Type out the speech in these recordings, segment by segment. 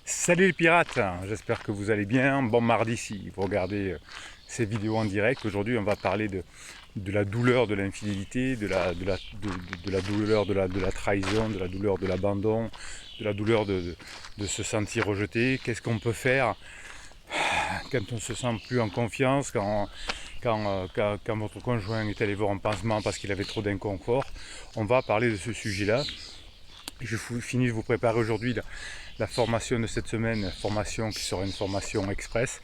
Salut les pirates, j'espère que vous allez bien. Bon mardi si vous regardez ces vidéos en direct. Aujourd'hui on va parler de la douleur de l'infidélité, de la douleur de la trahison, de la douleur de l'abandon, de la douleur de se sentir rejeté. Qu'est-ce qu'on peut faire quand on se sent plus en confiance, quand votre conjoint est allé voir un pansement parce qu'il avait trop d'inconfort. On va parler de ce sujet-là. Je finis de vous préparer aujourd'hui la formation de cette semaine, formation qui sera une formation express,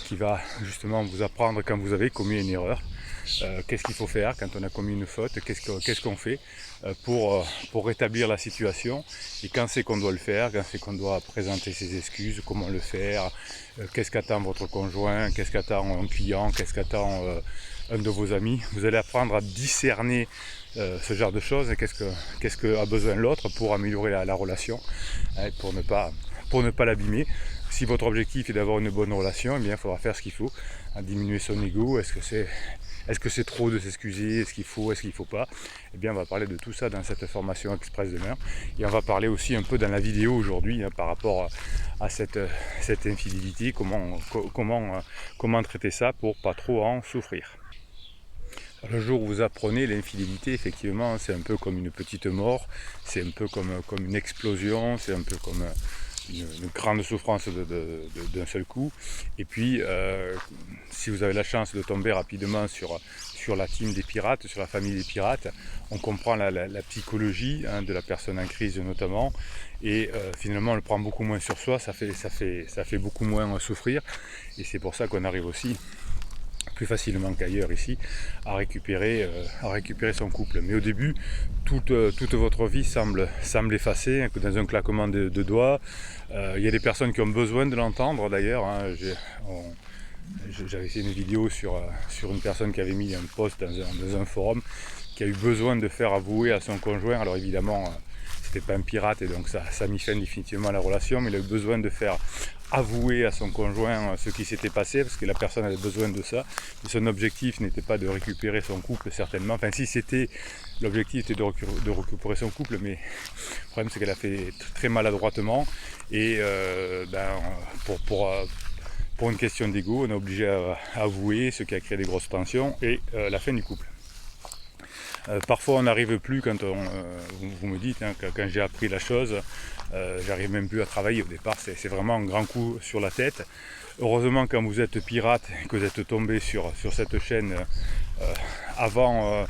qui va justement vous apprendre quand vous avez commis une erreur, qu'est-ce qu'il faut faire quand on a commis une faute, qu'est-ce qu'on fait pour rétablir la situation, et quand c'est qu'on doit le faire, quand c'est qu'on doit présenter ses excuses, comment le faire, qu'est-ce qu'attend votre conjoint, qu'est-ce qu'attend un client, qu'est-ce qu'attend un de vos amis. Vous allez apprendre à discerner ce genre de choses, et qu'est-ce que a besoin l'autre pour améliorer la relation, pour ne pas l'abîmer. Si votre objectif est d'avoir une bonne relation, eh bien, il faudra faire ce qu'il faut, diminuer son ego. Est-ce que c'est trop de s'excuser? Est-ce qu'il faut pas? Eh bien, on va parler de tout ça dans cette formation express demain. Et on va parler aussi un peu dans la vidéo aujourd'hui, par rapport à cette infidélité, comment traiter ça pour pas trop en souffrir. Le jour où vous apprenez l'infidélité, effectivement, c'est un peu comme une petite mort, c'est un peu comme une explosion, c'est un peu comme une grande souffrance d'un seul coup. Et puis, si vous avez la chance de tomber rapidement sur la team des pirates, sur la famille des pirates, on comprend la psychologie de la personne en crise notamment, et finalement on le prend beaucoup moins sur soi, ça fait beaucoup moins souffrir, et c'est pour ça qu'on arrive aussi plus facilement qu'ailleurs ici à récupérer son couple. Mais au début, toute votre vie semble effacée, que dans un claquement de doigts. Il y a des personnes qui ont besoin de l'entendre d'ailleurs. J'avais fait une vidéo sur une personne qui avait mis un post dans un forum, qui a eu besoin de faire avouer à son conjoint. Alors évidemment, c'était pas un pirate, et donc ça a mis fin définitivement à la relation, mais il a eu besoin de faire avouer à son conjoint ce qui s'était passé, parce que la personne avait besoin de ça. Et son objectif n'était pas de récupérer son couple, certainement. Enfin, si c'était l'objectif, était de récupérer son couple, mais le problème c'est qu'elle a fait très maladroitement, et pour une question d'ego, on est obligé à avouer, ce qui a créé des grosses tensions et la fin du couple. Parfois on n'arrive plus quand vous me dites, quand j'ai appris la chose, j'arrive même plus à travailler. Au départ c'est vraiment un grand coup sur la tête. Heureusement, quand vous êtes pirate et que vous êtes tombé sur cette chaîne avant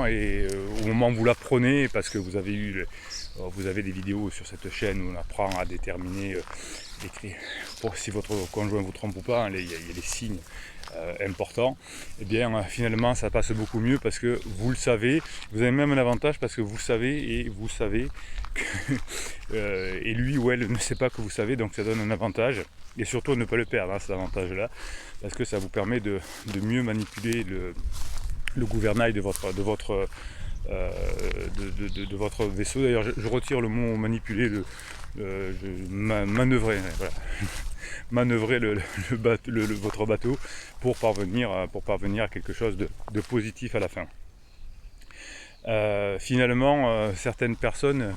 et au moment où vous l'apprenez, parce que vous avez des vidéos sur cette chaîne où on apprend à déterminer si votre conjoint vous trompe ou pas, il y a des signes importants. Et bien finalement ça passe beaucoup mieux parce que vous le savez. Vous avez même un avantage parce que vous savez, et vous savez que et lui ou elle ne sait pas que vous savez, donc ça donne un avantage. Et surtout ne pas le perdre, cet avantage là, parce que ça vous permet de mieux manipuler le gouvernail de votre vaisseau. D'ailleurs je retire le mot manipuler, manœuvrer, voilà. Manœuvrer votre bateau pour parvenir à quelque chose de positif à la fin. Finalement, certaines personnes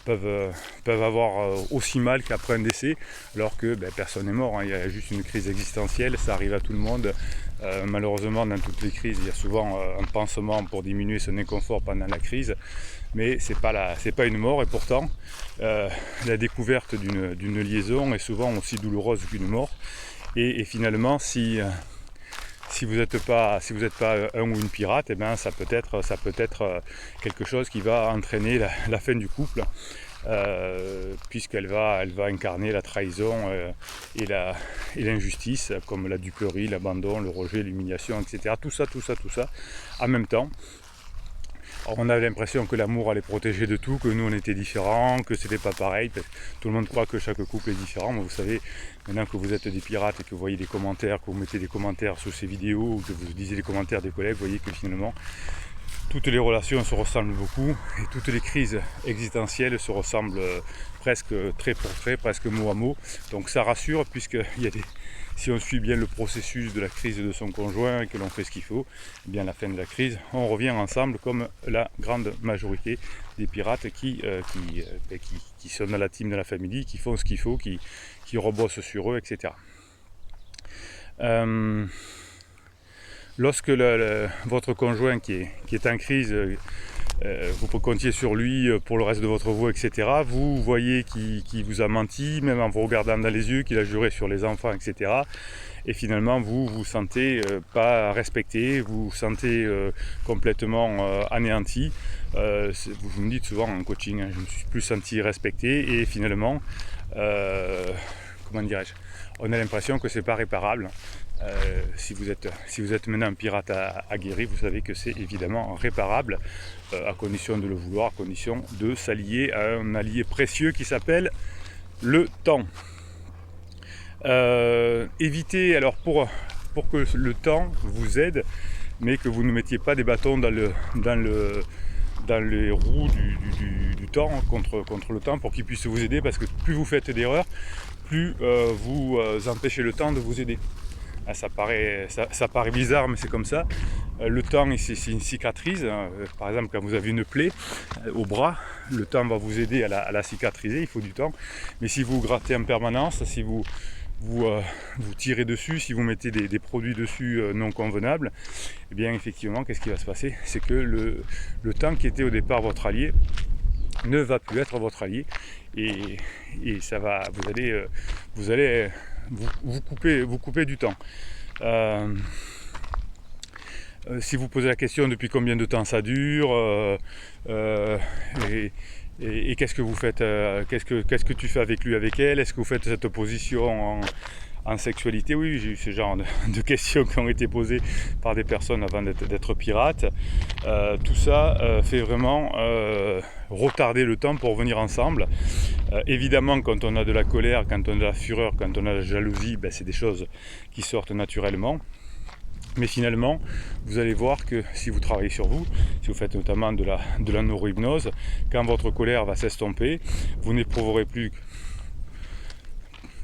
peuvent avoir aussi mal qu'après un décès, alors que personne n'est mort, il y a juste une crise existentielle, ça arrive à tout le monde. Malheureusement, dans toutes les crises, il y a souvent un pansement pour diminuer son inconfort pendant la crise, mais c'est pas une mort. Et pourtant, la découverte d'une liaison est souvent aussi douloureuse qu'une mort. Et finalement, si vous n'êtes pas un ou une pirate, ça peut être quelque chose qui va entraîner la fin du couple, puisqu'elle va incarner la trahison et l'injustice, comme la duperie, l'abandon, le rejet, l'humiliation, etc. Tout ça en même temps. Alors on avait l'impression que l'amour allait protéger de tout, que nous on était différents, que c'était pas pareil. Tout le monde croit que chaque couple est différent, mais vous savez, maintenant que vous êtes des pirates et que vous voyez des commentaires, que vous mettez des commentaires sous ces vidéos, ou que vous lisez les commentaires des collègues, vous voyez que finalement toutes les relations se ressemblent beaucoup, et toutes les crises existentielles se ressemblent presque trait pour trait, presque mot à mot. Donc ça rassure, si on suit bien le processus de la crise de son conjoint et que l'on fait ce qu'il faut, eh bien à la fin de la crise, on revient ensemble comme la grande majorité des pirates qui sont dans la team de la famille, qui font ce qu'il faut, qui rebossent sur eux, etc. Lorsque votre conjoint qui est en crise, vous comptiez sur lui pour le reste de votre vie, etc. Vous voyez qu'il vous a menti, même en vous regardant dans les yeux, qu'il a juré sur les enfants, etc. Et finalement, vous vous sentez pas respecté, vous vous sentez complètement anéanti. Vous me dites souvent en coaching, je me suis plus senti respecté, et finalement, comment dirais-je, on a l'impression que c'est pas réparable. Si vous êtes maintenant un pirate aguerri, vous savez que c'est évidemment réparable, à condition de le vouloir, à condition de s'allier à un allié précieux qui s'appelle le temps. Évitez alors pour que le temps vous aide, mais que vous ne mettiez pas des bâtons dans les roues du temps contre le temps, pour qu'il puisse vous aider, parce que plus vous faites d'erreurs, plus vous empêchez le temps de vous aider. Ça paraît bizarre, mais c'est comme ça. Le temps, c'est une cicatrice. Par exemple, quand vous avez une plaie au bras, le temps va vous aider à la cicatriser, il faut du temps. Mais si vous grattez en permanence, si vous tirez dessus, si vous mettez des produits dessus non convenables, eh bien effectivement, qu'est-ce qui va se passer? C'est que le temps qui était au départ votre allié ne va plus être votre allié, et ça va, vous allez vous couper du temps. Si vous posez la question depuis combien de temps ça dure, et qu'est-ce que vous faites, qu'est-ce que tu fais avec lui, avec elle, est-ce que vous faites cette opposition en sexualité? Oui, j'ai eu ce genre de questions qui ont été posées par des personnes avant d'être pirates. Tout ça fait vraiment retarder le temps pour venir ensemble. Évidemment, quand on a de la colère, quand on a de la fureur, quand on a de la jalousie, c'est des choses qui sortent naturellement. Mais finalement, vous allez voir que si vous travaillez sur vous, si vous faites notamment de la neurohypnose, quand votre colère va s'estomper, vous n'éprouverez plus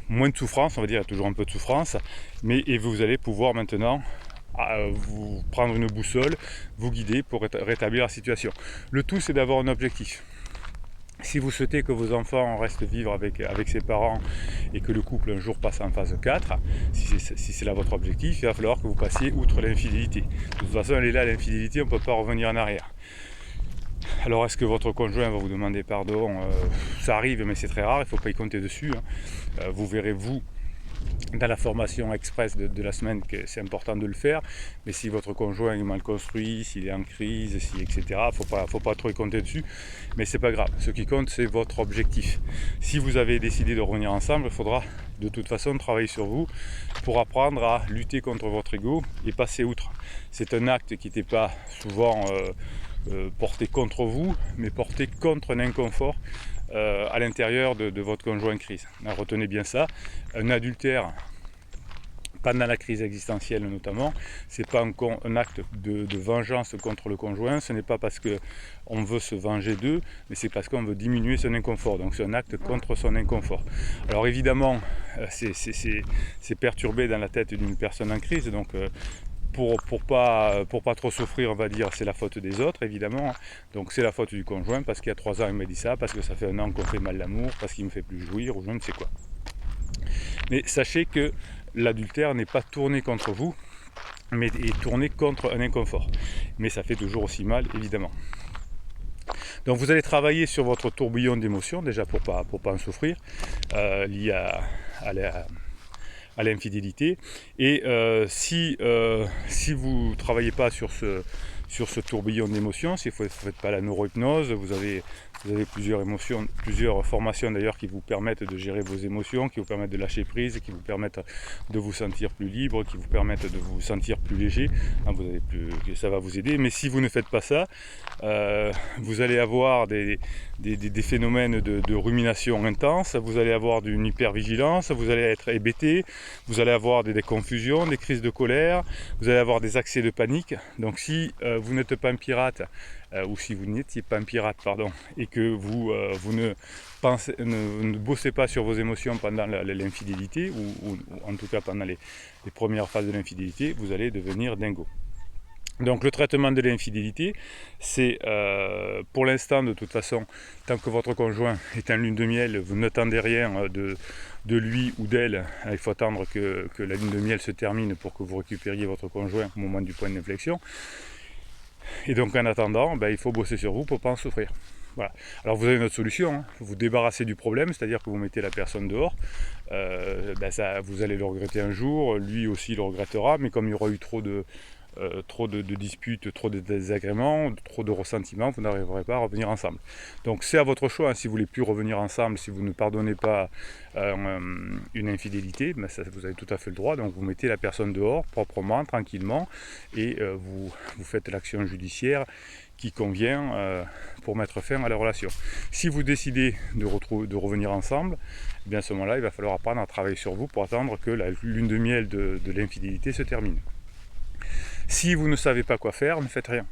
moins de souffrance, on va dire, il y a toujours un peu de souffrance, et vous allez pouvoir maintenant vous prendre une boussole, vous guider pour rétablir la situation. Le tout, c'est d'avoir un objectif. Si vous souhaitez que vos enfants restent vivre avec ses parents, et que le couple un jour passe en phase 4, si c'est là votre objectif, il va falloir que vous passiez outre l'infidélité. De toute façon, elle est là, l'infidélité, on ne peut pas revenir en arrière. Alors, est-ce que votre conjoint va vous demander pardon? Ça arrive, mais c'est très rare, il ne faut pas y compter dessus. Vous verrez, vous, dans la formation express de la semaine, que c'est important de le faire. Mais si votre conjoint est mal construit, s'il est en crise, etc., faut pas trop y compter dessus. Mais c'est pas grave. Ce qui compte, c'est votre objectif. Si vous avez décidé de revenir ensemble, il faudra de toute façon travailler sur vous pour apprendre à lutter contre votre ego et passer outre. C'est un acte qui n'était pas souvent porté contre vous, mais porté contre un inconfort à l'intérieur de votre conjoint en crise. Retenez bien ça. Un adultère pendant la crise existentielle notamment, c'est pas un acte de vengeance contre le conjoint, ce n'est pas parce qu'on veut se venger d'eux, mais c'est parce qu'on veut diminuer son inconfort. Donc c'est un acte contre son inconfort. Alors évidemment, c'est perturbé dans la tête d'une personne en crise, donc pour pas trop souffrir, on va dire, c'est la faute des autres, évidemment. Donc c'est la faute du conjoint, parce qu'il y a 3 ans il m'a dit ça, parce que ça fait 1 an qu'on fait mal l'amour, parce qu'il me fait plus jouir, ou je ne sais quoi. Mais sachez que l'adultère n'est pas tourné contre vous, mais est tourné contre un inconfort. Mais ça fait toujours aussi mal, évidemment. Donc vous allez travailler sur votre tourbillon d'émotions, déjà pour pas en souffrir, lié à l'infidélité. Et si vous ne travaillez pas sur ce tourbillon d'émotions, si vous ne faites pas la neurohypnose, vous avez plusieurs formations d'ailleurs qui vous permettent de gérer vos émotions, qui vous permettent de lâcher prise, qui vous permettent de vous sentir plus libre, qui vous permettent de vous sentir plus léger. Ça va vous aider. Mais si vous ne faites pas ça, vous allez avoir des phénomènes de rumination intense, vous allez avoir une hypervigilance, vous allez être hébété, vous allez avoir des confusions, des crises de colère, vous allez avoir des accès de panique. Donc si vous n'êtes pas un pirate, ou si vous n'étiez pas un pirate, pardon, et que vous ne bossez pas sur vos émotions pendant l'infidélité, ou en tout cas pendant les premières phases de l'infidélité, vous allez devenir dingo. Donc le traitement de l'infidélité, c'est pour l'instant de toute façon, tant que votre conjoint est en lune de miel, vous n'attendez rien de lui ou d'elle. Il faut attendre que la lune de miel se termine pour que vous récupériez votre conjoint au moment du point d'inflexion. Et donc en attendant, il faut bosser sur vous pour ne pas en souffrir. Voilà. Alors vous avez une autre solution, hein. Vous débarrassez du problème, c'est-à-dire que vous mettez la personne dehors. Ça, vous allez le regretter un jour, lui aussi le regrettera, mais comme il y aura eu trop de disputes, trop de désagréments, trop de ressentiments, vous n'arriverez pas à revenir ensemble. Donc c'est à votre choix, hein, si vous voulez plus revenir ensemble, si vous ne pardonnez pas une infidélité, ça, vous avez tout à fait le droit. Donc vous mettez la personne dehors, proprement, tranquillement, et vous faites l'action judiciaire qui convient pour mettre fin à la relation. Si vous décidez de revenir ensemble, eh bien à ce moment-là, il va falloir apprendre à travailler sur vous pour attendre que la lune de miel de l'infidélité se termine. Si vous ne savez pas quoi faire, ne faites rien.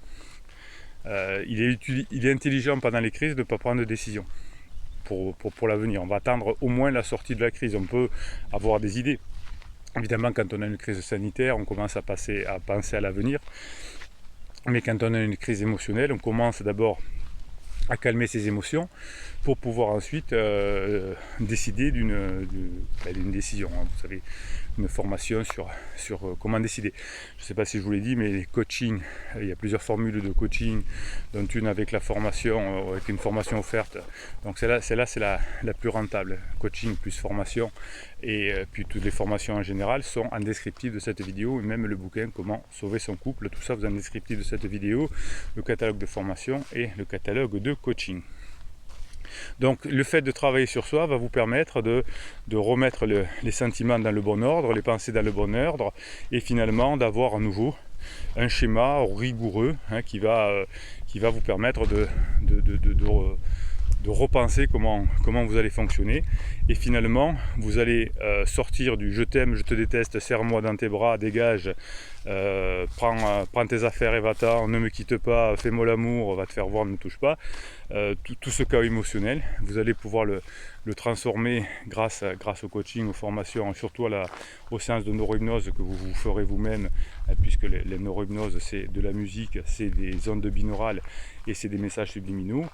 Il est intelligent pendant les crises de ne pas prendre de décision pour l'avenir. On va attendre au moins la sortie de la crise. On peut avoir des idées. Évidemment, quand on a une crise sanitaire, on commence à penser à l'avenir. Mais quand on a une crise émotionnelle, on commence d'abord à calmer ses émotions pour pouvoir ensuite décider d'une décision. Vous savez, une formation sur comment décider. Je ne sais pas si je vous l'ai dit, mais les coachings, il y a plusieurs formules de coaching, dont une avec la formation, avec une formation offerte. Donc celle-là c'est la plus rentable. Coaching plus formation, et puis toutes les formations en général sont en descriptif de cette vidéo, et même le bouquin Comment sauver son couple, tout ça vous en descriptif de cette vidéo, le catalogue de formation et le catalogue de coaching. Donc le fait de travailler sur soi va vous permettre de remettre les sentiments dans le bon ordre, les pensées dans le bon ordre, et finalement d'avoir à nouveau un schéma rigoureux qui va vous permettre de repenser comment vous allez fonctionner. Et finalement, vous allez sortir du je t'aime, je te déteste, serre-moi dans tes bras, dégage, prends tes affaires et va-t'en, ne me quitte pas, fais-moi l'amour, va te faire voir, ne me touche pas. Tout ce chaos émotionnel, vous allez pouvoir le transformer grâce au coaching, aux formations, surtout aux séances de neurohypnose que vous ferez vous-même, puisque les neurohypnoses, c'est de la musique, c'est des ondes binaurales et c'est des messages subliminaux.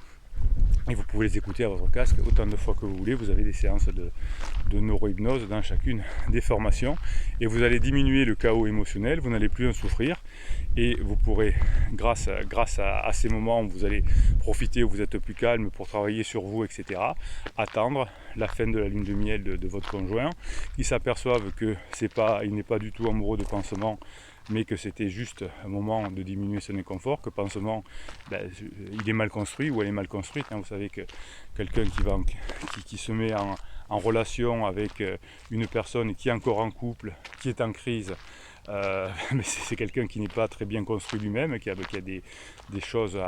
Et vous pouvez les écouter à votre casque autant de fois que vous voulez. Vous avez des séances de neurohypnose dans chacune des formations. Et vous allez diminuer le chaos émotionnel, vous n'allez plus en souffrir. Et vous pourrez, grâce à ces moments où vous allez profiter, où vous êtes plus calme pour travailler sur vous, etc., attendre la fin de la lune de miel de votre conjoint. Ils s'aperçoivent qu'il n'est pas du tout amoureux de pansement, mais que c'était juste un moment de diminuer son inconfort, que pansement, il est mal construit ou elle est mal construite. Vous savez que quelqu'un qui se met en relation avec une personne qui est encore en couple, qui est en crise, mais c'est quelqu'un qui n'est pas très bien construit lui-même, qui a des choses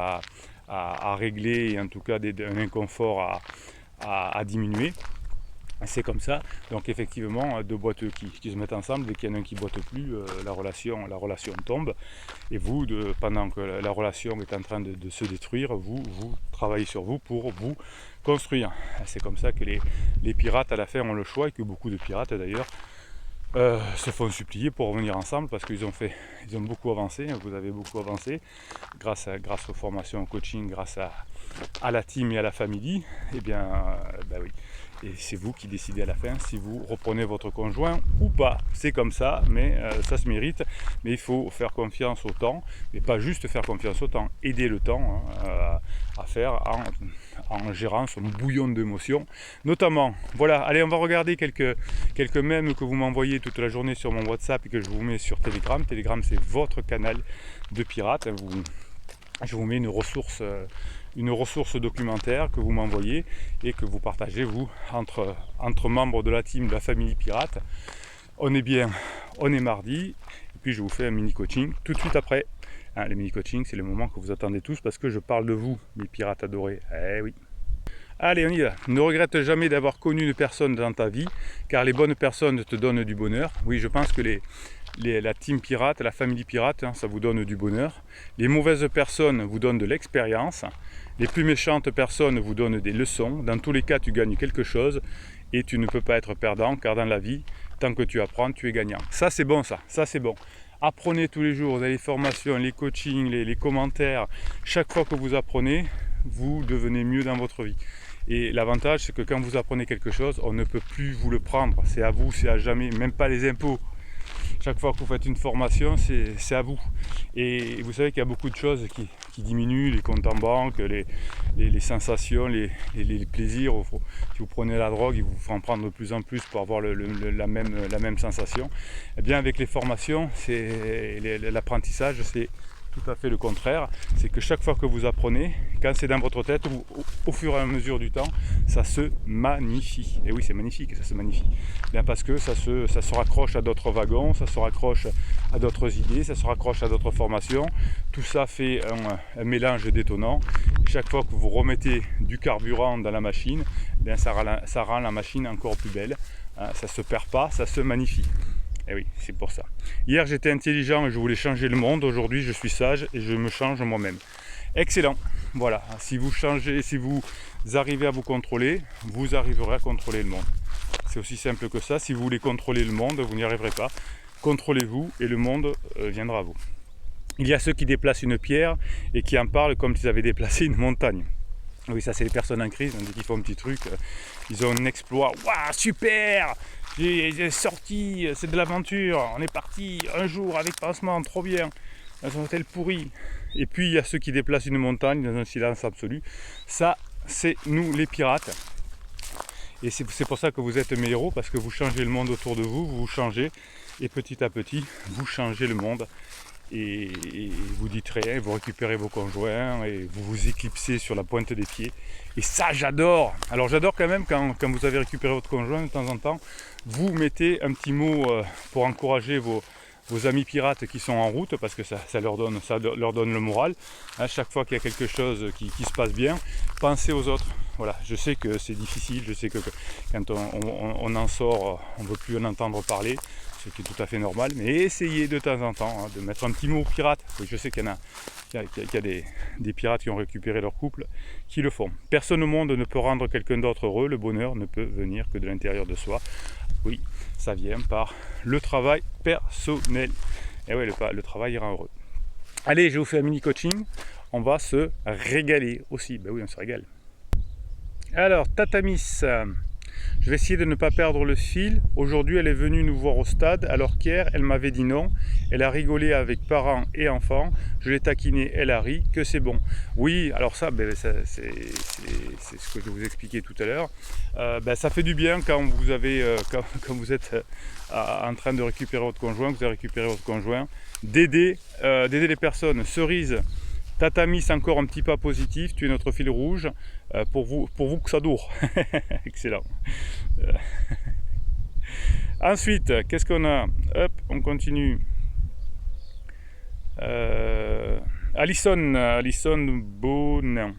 à régler, et en tout cas un inconfort à diminuer. C'est comme ça. Donc effectivement, deux boiteux qui se mettent ensemble, dès qu'il y en a un qui ne boite plus, la relation tombe. Et vous, pendant que la relation est en train de se détruire, vous travaillez sur vous pour vous construire. C'est comme ça que les pirates à la fin ont le choix, et que beaucoup de pirates d'ailleurs se font supplier pour revenir ensemble, parce qu'ils ont beaucoup avancé. Vous avez beaucoup avancé grâce aux formations, au coaching, grâce à la team et à la famille. Eh bien, oui. Et c'est vous qui décidez à la fin si vous reprenez votre conjoint ou pas. C'est comme ça, mais ça se mérite. Mais il faut faire confiance au temps, et pas juste faire confiance au temps, aider le temps à faire en gérant son bouillon d'émotions. Notamment, voilà, allez, on va regarder quelques mèmes que vous m'envoyez toute la journée sur mon WhatsApp et que je vous mets sur Telegram. Telegram, c'est votre canal de pirate. Je vous mets une ressource documentaire que vous m'envoyez et que vous partagez, vous, entre membres de la team de la famille pirate. On est bien, on est mardi, et puis je vous fais un mini coaching tout de suite après. Les mini coaching, c'est le moment que vous attendez tous, parce que je parle de vous, mes pirates adorés. Eh oui. Allez, on y va. Ne regrette jamais d'avoir connu une personne dans ta vie, car les bonnes personnes te donnent du bonheur. Oui, je pense que la team pirate, la famille pirate, ça vous donne du bonheur. Les mauvaises personnes vous donnent de l'expérience. Les plus méchantes personnes vous donnent des leçons. Dans tous les cas, tu gagnes quelque chose, et tu ne peux pas être perdant, car dans la vie, tant que tu apprends, tu es gagnant. Ça, c'est bon, ça c'est bon. Apprenez tous les jours, vous avez les formations, les coachings, les commentaires. Chaque fois que vous apprenez, vous devenez mieux dans votre vie. Et l'avantage, c'est que quand vous apprenez quelque chose, on ne peut plus vous le prendre. C'est à vous, c'est à jamais, même pas les impôts. Chaque fois que vous faites une formation, c'est à vous. Et vous savez qu'il y a beaucoup de choses qui diminuent, les comptes en banque, les sensations, les plaisirs. Si vous prenez la drogue, il vous faut en prendre de plus en plus pour avoir la même sensation. Eh bien, avec les formations, l'apprentissage, c'est tout à fait le contraire. C'est que chaque fois que vous apprenez, quand c'est dans votre tête, au fur et à mesure du temps, ça se magnifie. Et oui, c'est magnifique, ça se magnifie. Bien parce que ça se raccroche à d'autres wagons, ça se raccroche à d'autres idées, ça se raccroche à d'autres formations. Tout ça fait un mélange détonnant. Chaque fois que vous remettez du carburant dans la machine, bien ça rend la machine encore plus belle. Ça ne se perd pas, ça se magnifie. Et oui, c'est pour ça. Hier, j'étais intelligent et je voulais changer le monde. Aujourd'hui, je suis sage et je me change moi-même. Excellent. Voilà. Si vous changez, si vous arrivez à vous contrôler, vous arriverez à contrôler le monde. C'est aussi simple que ça. Si vous voulez contrôler le monde, vous n'y arriverez pas. Contrôlez-vous et le monde viendra à vous. Il y a ceux qui déplacent une pierre et qui en parlent comme s'ils avaient déplacé une montagne. Oui, ça c'est les personnes en crise, dès qu'ils font un petit truc, ils ont un exploit. Waouh, super! J'ai sorti, c'est de l'aventure, on est parti un jour avec pansement, trop bien, dans un hôtel pourri. Et puis il y a ceux qui déplacent une montagne dans un silence absolu. Ça, c'est nous les pirates. Et c'est pour ça que vous êtes mes héros, parce que vous changez le monde autour de vous, vous changez, et petit à petit, vous changez le monde. Et vous dites rien, vous récupérez vos conjoints et vous vous éclipsez sur la pointe des pieds. Et ça, j'adore. Alors j'adore quand même quand vous avez récupéré votre conjoint de temps en temps, vous mettez un petit mot pour encourager vos amis pirates qui sont en route, parce que ça leur donne le moral. À chaque fois qu'il y a quelque chose qui se passe bien, pensez aux autres. Voilà, je sais que c'est difficile, je sais que quand on en sort, on ne veut plus en entendre parler, ce qui est tout à fait normal, mais essayez de temps en temps de mettre un petit mot pirate. Oui, je sais qu'il y a des pirates qui ont récupéré leur couple, qui le font. Personne au monde ne peut rendre quelqu'un d'autre heureux, le bonheur ne peut venir que de l'intérieur de soi. Oui, ça vient par le travail personnel. Et oui, le travail rend heureux. Allez, je vous fais un mini coaching, on va se régaler aussi. Ben oui, on se régale. Alors, Tatamis, je vais essayer de ne pas perdre le fil. Aujourd'hui, elle est venue nous voir au stade, alors qu'hier, elle m'avait dit non. Elle a rigolé avec parents et enfants. Je l'ai taquinée, elle a ri, que c'est bon. Oui, alors ça, c'est ce que je vous expliquais tout à l'heure. Ça fait du bien quand vous êtes en train de récupérer votre conjoint, vous avez récupéré votre conjoint, d'aider les personnes. Cerise, Tatamis, encore un petit pas positif, tu es notre fil rouge, pour vous que ça dure. Excellent. Ensuite, qu'est-ce qu'on a? Hop, on continue. Alison Bonin.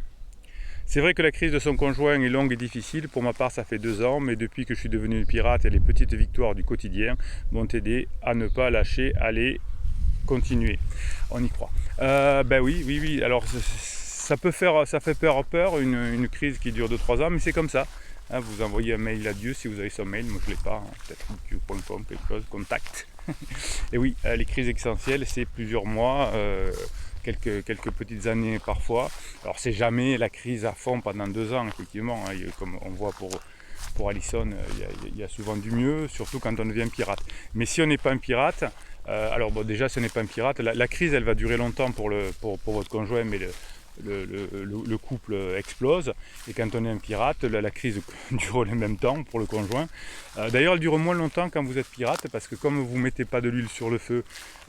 C'est vrai que la crise de son conjoint est longue et difficile. Pour ma part, ça fait 2 ans, mais depuis que je suis devenu pirate, et les petites victoires du quotidien m'ont aidé à ne pas lâcher, aller continuer. On y croit. Oui. Alors, ça fait peur, une crise qui dure 2-3 ans, mais c'est comme ça. Vous envoyez un mail à Dieu si vous avez son mail, moi je ne l'ai pas, peut-être Dieu.com, quelque chose, contact. Et oui, les crises existentielles, c'est plusieurs mois, quelques petites années parfois. Alors c'est jamais la crise à fond pendant 2 ans, effectivement, comme on voit pour Alison, il y a souvent du mieux, surtout quand on devient pirate. Mais si on n'est pas un pirate, déjà si on n'est pas un pirate, la crise elle va durer longtemps pour votre conjoint, mais le couple explose, et quand on est un pirate, la crise dure le même temps pour le conjoint. D'ailleurs, elle dure moins longtemps quand vous êtes pirate, parce que comme vous ne mettez pas de l'huile sur le feu,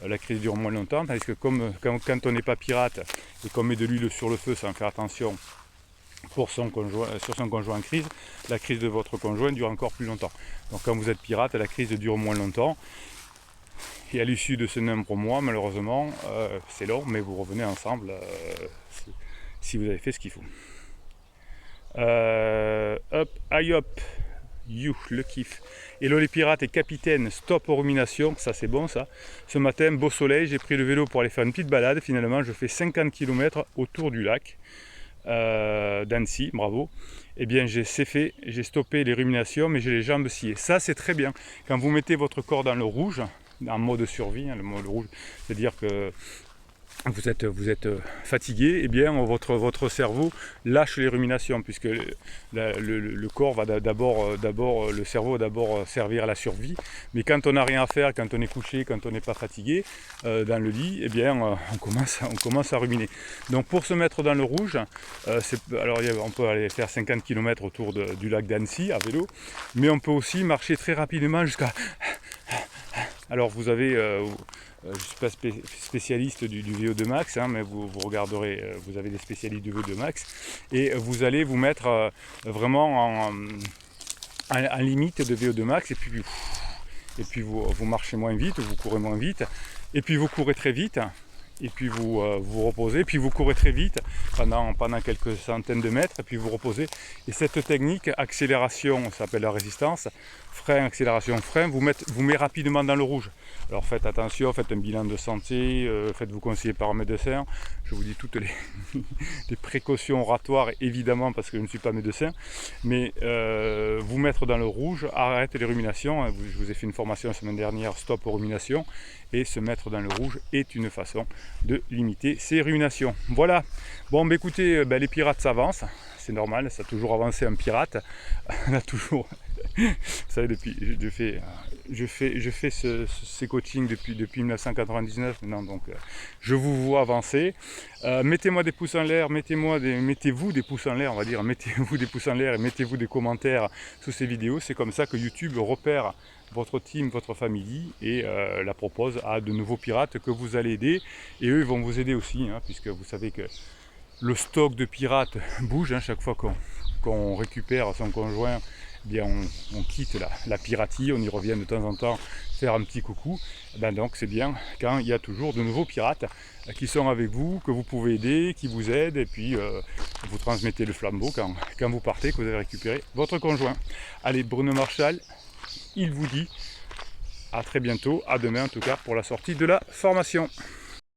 la crise dure moins longtemps, tandis que quand on n'est pas pirate et qu'on met de l'huile sur le feu sans faire attention sur son conjoint en crise, la crise de votre conjoint dure encore plus longtemps. Donc quand vous êtes pirate, la crise dure moins longtemps. Et à l'issue de ce nombre de mois, malheureusement, c'est long, mais vous revenez ensemble si vous avez fait ce qu'il faut. Le kiff. Hello les pirates et capitaine, stop aux ruminations, ça c'est bon ça. Ce matin, beau soleil, j'ai pris le vélo pour aller faire une petite balade. Finalement, je fais 50 km autour du lac d'Annecy, bravo. Eh bien, c'est fait, j'ai stoppé les ruminations, mais j'ai les jambes sciées. Ça, c'est très bien. Quand vous mettez votre corps dans le rouge, en mode survie, hein, le mode rouge, c'est-à-dire que vous êtes fatigué, et bien votre cerveau lâche les ruminations, puisque le corps va le cerveau va d'abord servir à la survie, mais quand on n'a rien à faire, quand on est couché, quand on n'est pas fatigué dans le lit, eh bien on commence à ruminer. Donc pour se mettre dans le rouge, alors on peut aller faire 50 km autour du lac d'Annecy à vélo, mais on peut aussi marcher très rapidement jusqu'à... Alors vous avez... je ne suis pas spécialiste du VO2 max, hein, mais vous regarderez, vous avez des spécialistes du VO2 max, et vous allez vous mettre vraiment en limite de VO2 max, et puis vous marchez moins vite, vous courez moins vite, et puis vous courez très vite, et puis vous vous reposez, puis vous courez très vite pendant quelques centaines de mètres, et puis vous reposez. Et cette technique, accélération, ça s'appelle la résistance, frein, accélération, frein, vous met rapidement dans le rouge. Alors faites attention, faites un bilan de santé, faites-vous conseiller par un médecin. Je vous dis toutes les précautions oratoires, évidemment, parce que je ne suis pas médecin, mais vous mettre dans le rouge, arrête les ruminations. Je vous ai fait une formation la semaine dernière, stop aux ruminations, et se mettre dans le rouge est une façon de limiter ces ruminations. Voilà. Bon, bah écoutez, les pirates s'avancent, c'est normal, ça a toujours avancé un pirate. On a toujours... Vous savez, depuis, je fais ces coachings depuis 1999 maintenant, donc je vous vois avancer. Mettez-moi des pouces en l'air, mettez-vous des pouces en l'air, on va dire, mettez-vous des pouces en l'air et mettez-vous des commentaires sous ces vidéos. C'est comme ça que YouTube repère votre team, votre famille, et la propose à de nouveaux pirates que vous allez aider, et eux ils vont vous aider aussi, hein, puisque vous savez que le stock de pirates bouge, hein, chaque fois qu'on récupère son conjoint. Eh bien on quitte la piraterie, on y revient de temps en temps faire un petit coucou. Ben donc c'est bien quand il y a toujours de nouveaux pirates qui sont avec vous, que vous pouvez aider, qui vous aident, et puis vous transmettez le flambeau quand vous partez, que vous avez récupéré votre conjoint. Allez, Bruno Marchal, il vous dit à très bientôt, à demain en tout cas pour la sortie de la formation.